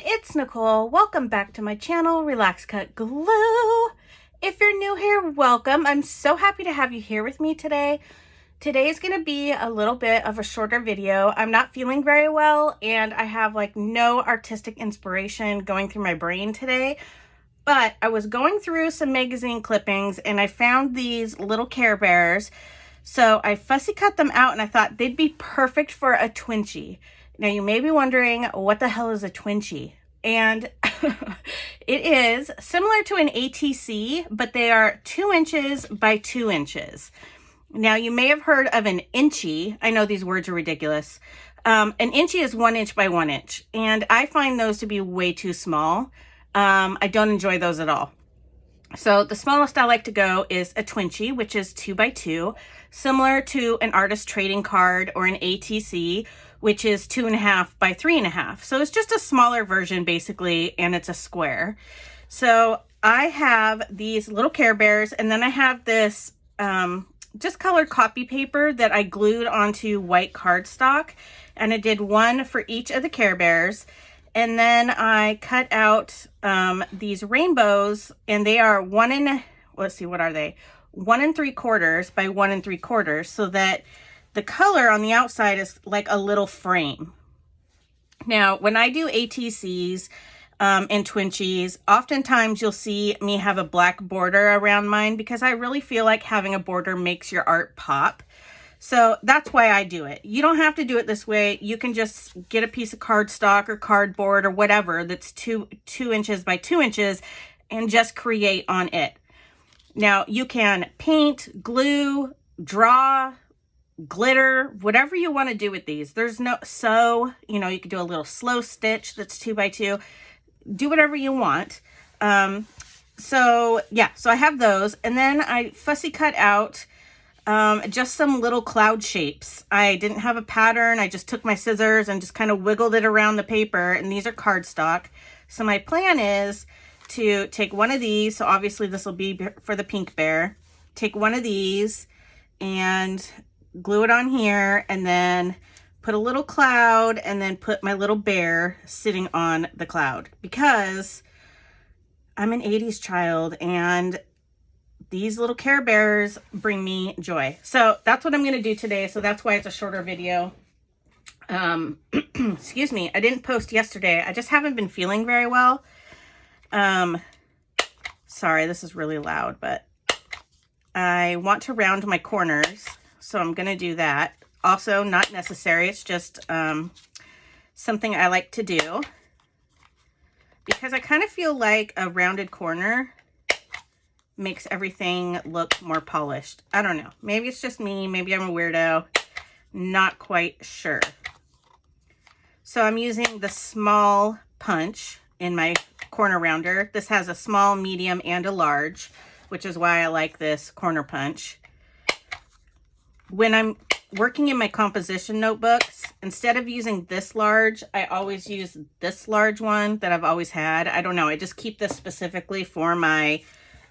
it's Nicole. Welcome back to my channel, Relax.Cut.Glue. If you're new here, welcome. I'm so happy to have you here with me today. Today is going to be a little bit of a shorter video. I'm not feeling very well and I have like no artistic inspiration going through my brain today. But I was going through some magazine clippings and I found these little Care Bears. So I fussy cut them out and I thought they'd be perfect for a Twinchie. Now you may be wondering, what the hell is a Twinchie? And it is similar to an ATC, but they are 2 inches by 2 inches. Now you may have heard of an inchie. I know these words are ridiculous. An inchie is 1 inch by 1 inch. And I find those to be way too small. I don't enjoy those at all. So the smallest I like to go is a Twinchie, which is 2 by 2, similar to an artist trading card or an ATC, which is 2.5 by 3.5. So it's just a smaller version basically, and it's a square. So I have these little Care Bears, and then I have this just colored copy paper that I glued onto white cardstock, and I did one for each of the Care Bears. And then I cut out these rainbows, and they are 1 3/4 by 1 3/4, so that the color on the outside is like a little frame. Now, when I do ATCs and Twinchies, oftentimes you'll see me have a black border around mine because I really feel like having a border makes your art pop. So that's why I do it. You don't have to do it this way. You can just get a piece of cardstock or cardboard or whatever that's 2 inches by 2 inches and just create on it. Now you can paint, glue, draw, glitter, whatever you want to do with these. There's no sew, you know, you could do a little slow stitch that's 2 by 2. Do whatever you want. So yeah, so I have those, and then I fussy cut out just some little cloud shapes. I didn't have a pattern. I just took my scissors and just kind of wiggled it around the paper, and these are cardstock. So my plan is to take one of these. So obviously this will be for the pink bear. Take one of these and glue it on here, and then put a little cloud, and then put my little bear sitting on the cloud, because I'm an 80s child and these little Care Bears bring me joy. So that's what I'm going to do today. So that's why it's a shorter video. Excuse me. I didn't post yesterday. I just haven't been feeling very well. Sorry, this is really loud, but I want to round my corners. So I'm going to do that. Also not necessary. It's just something I like to do because I kind of feel like a rounded corner makes everything look more polished. I don't know. Maybe it's just me. Maybe I'm a weirdo. Not quite sure. So I'm using the small punch in my corner rounder. This has a small, medium, and a large, which is why I like this corner punch. When I'm working in my composition notebooks, instead of using this large, I always use this large one that I've always had. I don't know. I just keep this specifically for my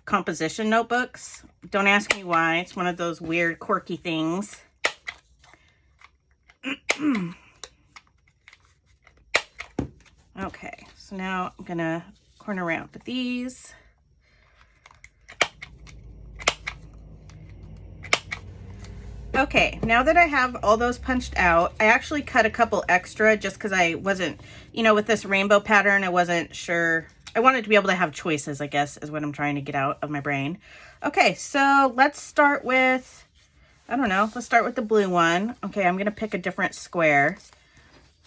composition notebooks. Don't ask me why. It's one of those weird quirky things. Okay, so now I'm gonna corner around with these. Okay, now that I have all those punched out, I actually cut a couple extra just because I wasn't, you know, with this rainbow pattern, I wasn't sure. I wanted to be able to have choices, I guess, is what I'm trying to get out of my brain. Okay, so let's start with, I don't know, let's start with the blue one. Okay, I'm going to pick a different square.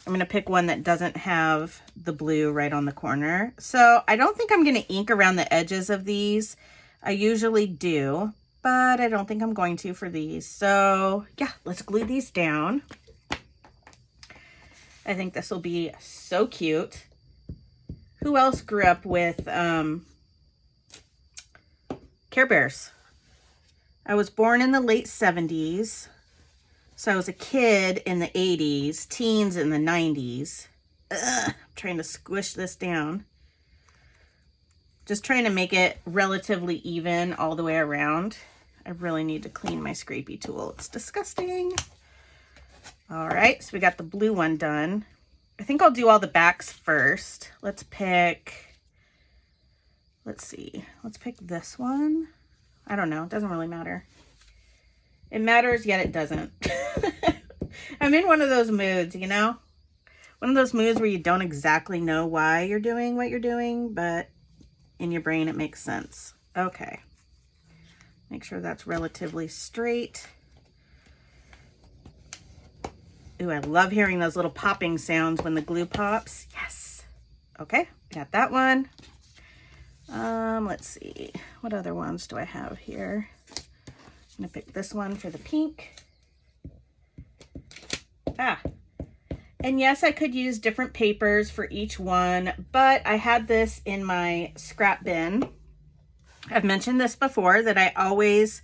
I'm going to pick one that doesn't have the blue right on the corner. So I don't think I'm going to ink around the edges of these. I usually do, but I don't think I'm going to for these. So yeah, let's glue these down. I think this will be so cute. Who else grew up with Care Bears? I was born in the late 70s. So I was a kid in the 80s, teens in the 90s. I'm trying to squish this down. Just trying to make it relatively even all the way around. I really need to clean my scrapey tool. It's disgusting. All right, so we got the blue one done. I think I'll do all the backs first. Let's see. Let's pick this one. I don't know. It doesn't really matter. It matters, yet it doesn't. I'm in one of those moods, you know? One of those moods where you don't exactly know why you're doing what you're doing, but in your brain it makes sense. Okay. Make sure that's relatively straight. Ooh, I love hearing those little popping sounds when the glue pops. Yes. Okay, got that one. Let's see. What other ones do I have here? I'm gonna pick this one for the pink. And yes, I could use different papers for each one, but I had this in my scrap bin. I've mentioned this before, that I always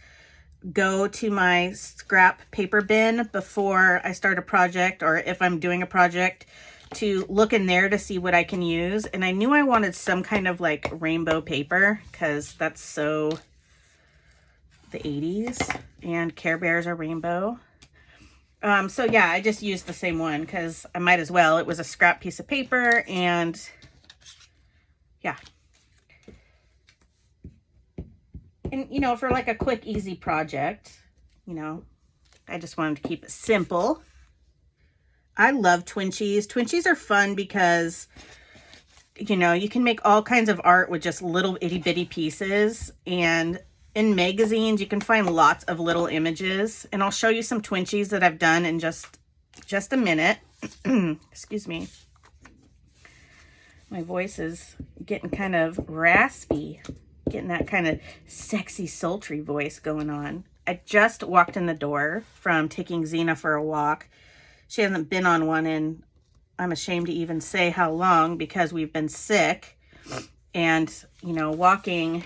go to my scrap paper bin before I start a project, or if I'm doing a project, to look in there to see what I can use. And I knew I wanted some kind of like rainbow paper, because that's so the 80s, and Care Bears are rainbow. So yeah, I just used the same one because I might as well. It was a scrap piece of paper, and yeah. And, you know, for like a quick, easy project, you know, I just wanted to keep it simple. I love Twinchies. Twinchies are fun because, you know, you can make all kinds of art with just little itty bitty pieces, and in magazines, you can find lots of little images, and I'll show you some Twinchies that I've done in just a minute. Excuse me. My voice is getting kind of raspy, getting that kind of sexy, sultry voice going on. I just walked in the door from taking Xena for a walk. She hasn't been on one in, I'm ashamed to even say how long, because we've been sick, and, you know, walking,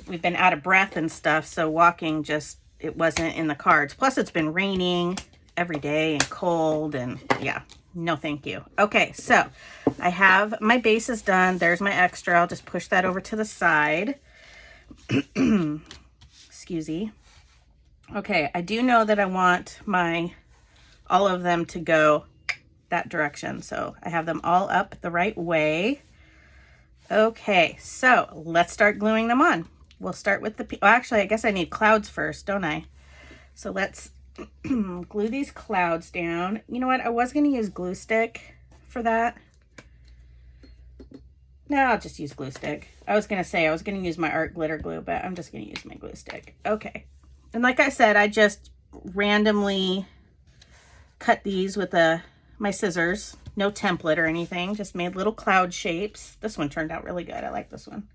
we've been out of breath and stuff, so walking just, it wasn't in the cards. Plus it's been raining every day and cold, and yeah, no thank you. Okay, so I have my bases done. There's my extra. I'll just push that over to the side. Excuse me. Okay, I do know that I want all of them to go that direction, so I have them all up the right way. Okay, so let's start gluing them on. We'll start with actually, I guess I need clouds first, don't I? So let's glue these clouds down. You know what? I was going to use glue stick for that. No, I'll just use glue stick. I was going to say I was going to use my art glitter glue, but I'm just going to use my glue stick. Okay. And like I said, I just randomly cut these with my scissors. No template or anything. Just made little cloud shapes. This one turned out really good. I like this one.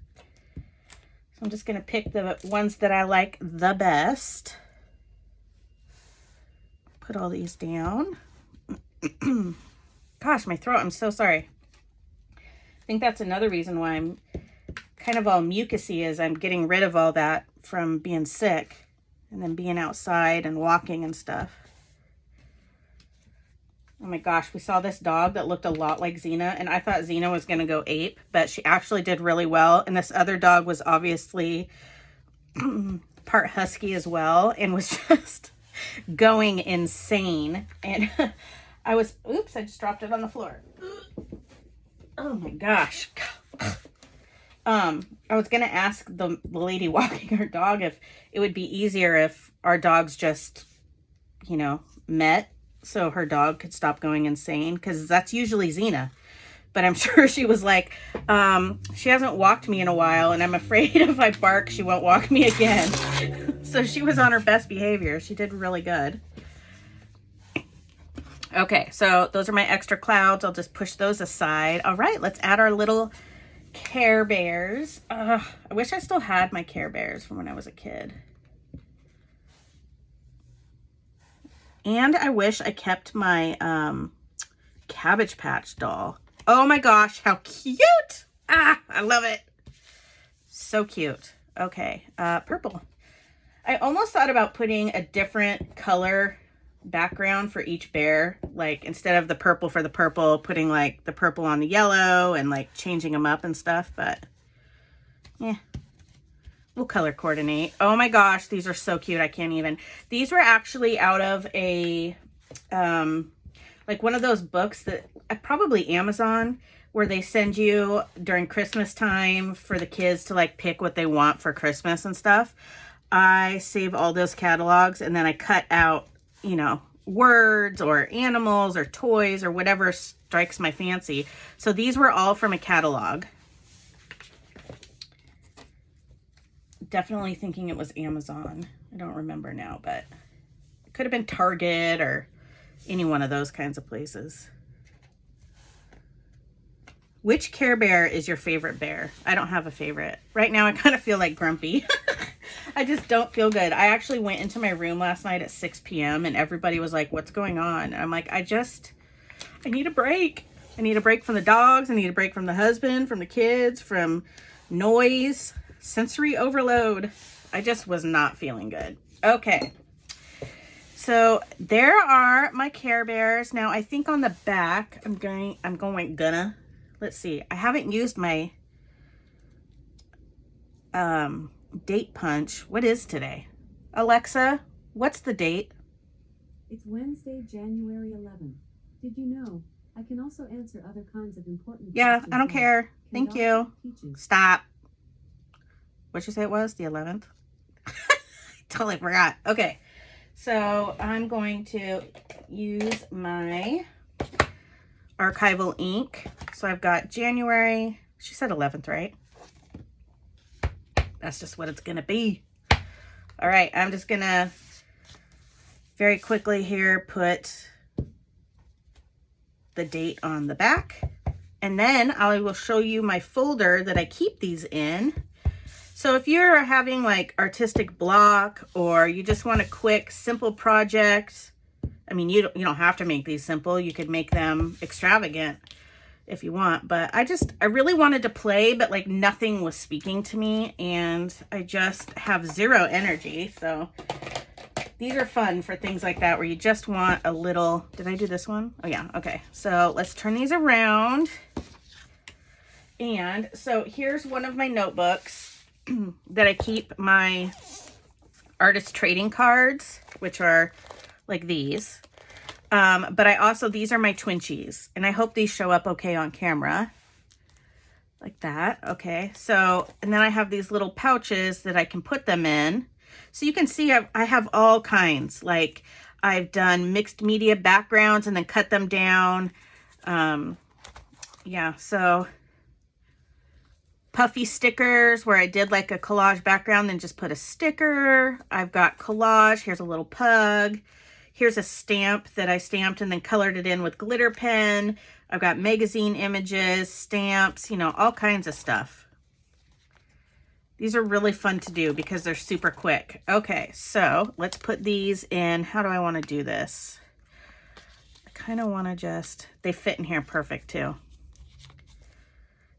So I'm just going to pick the ones that I like the best. Put all these down. Gosh, my throat. I'm so sorry. I think that's another reason why I'm kind of all mucusy, is I'm getting rid of all that from being sick and then being outside and walking and stuff. Oh my gosh, we saw this dog that looked a lot like Xena, and I thought Xena was going to go ape, but she actually did really well. And this other dog was obviously part husky as well, and was just going insane. And I was, oops, I just dropped it on the floor. Oh my gosh. I was going to ask the lady walking her dog if it would be easier if our dogs just, you know, met, so her dog could stop going insane, because that's usually Xena. But I'm sure she was like, she hasn't walked me in a while, and I'm afraid if I bark, she won't walk me again. So she was on her best behavior. She did really good. Okay, so those are my extra clouds. I'll just push those aside. All right, let's add our little Care Bears. I wish I still had my Care Bears from when I was a kid. And I wish I kept my Cabbage Patch doll. Oh my gosh, how cute! Ah, I love it. So cute. Okay, purple. I almost thought about putting a different color background for each bear. Like, instead of the purple for the purple, putting like the purple on the yellow and like changing them up and stuff, but yeah. We'll color coordinate. Oh my gosh, these are so cute. I can't even. These were actually out of a like one of those books that probably Amazon, where they send you during Christmas time for the kids to like pick what they want for Christmas and stuff. I save all those catalogs and then I cut out, you know, words or animals or toys or whatever strikes my fancy. So these were all from a catalog. Definitely thinking it was Amazon. I don't remember now, but it could have been Target or any one of those kinds of places. Which Care Bear is your favorite bear? I don't have a favorite. Right now I kind of feel like Grumpy. I just don't feel good. I actually went into my room last night at 6 p.m. and everybody was like, what's going on? And I'm like, I need a break. I need a break from the dogs. I need a break from the husband, from the kids, from noise, sensory overload. I just was not feeling good. Okay. So there are my Care Bears. Now I think on the back, let's see. I haven't used my date punch. What is today? Alexa, what's the date? It's Wednesday, January 11th. Did you know I can also answer other kinds of important questions? I don't care. Thank you. Stop. What'd you say it was? The 11th? Totally forgot. Okay. So I'm going to use my archival ink. So I've got January, she said 11th, right? That's just what it's gonna be. All right, I'm just gonna very quickly here put the date on the back, and then I will show you my folder that I keep these in. So if you're having like artistic block, or you just want a quick, simple project, I mean, you don't have to make these simple. You could make them extravagant if you want, but I really wanted to play, but like nothing was speaking to me and I just have zero energy. So these are fun for things like that, where you just want a little, did I do this one? Oh yeah. Okay. So let's turn these around. And so here's one of my notebooks that I keep my artist trading cards, which are like these. But I also, these are my Twinchies, and I hope these show up okay on camera. Like that. Okay. So, and then I have these little pouches that I can put them in. So you can see I have all kinds. Like I've done mixed media backgrounds and then cut them down. Yeah. So puffy stickers where I did like a collage background, then just put a sticker. I've got collage. Here's a little pug. Here's a stamp that I stamped and then colored it in with glitter pen. I've got magazine images, stamps, you know, all kinds of stuff. These are really fun to do because they're super quick. Okay, so let's put these in. How do I want to do this? I kind of want to just, they fit in here perfect too.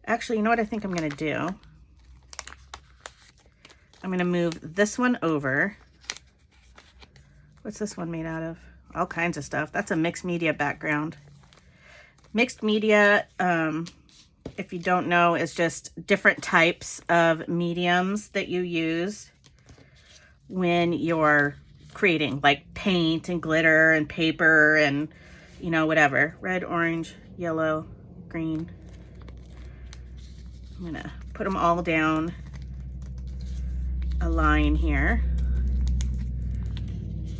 Actually, you know what I think I'm going to do? I'm going to move this one over. What's this one made out of? All kinds of stuff. That's a mixed media background. Mixed media, if you don't know, is just different types of mediums that you use when you're creating, like paint and glitter and paper and, you know, whatever. Red, orange, yellow, green. I'm gonna put them all down a line here.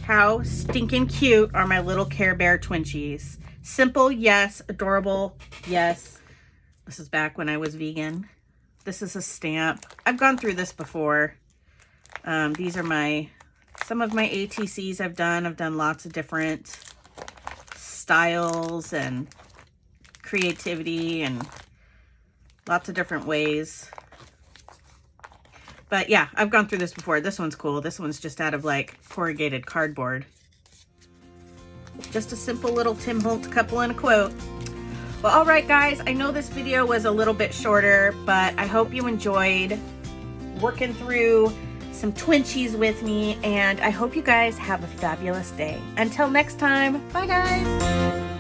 How stinking cute are my little Care Bear Twinchies? Simple, yes. Adorable, yes. This is back when I was vegan. This is a stamp. I've gone through this before. These are some of my ATCs I've done. I've done lots of different styles and creativity and lots of different ways. But yeah, I've gone through this before. This one's cool. This one's just out of like corrugated cardboard. Just a simple little Tim Holtz couple and a quote. Well, all right, guys. I know this video was a little bit shorter, but I hope you enjoyed working through some Twinchies with me, and I hope you guys have a fabulous day. Until next time, bye guys.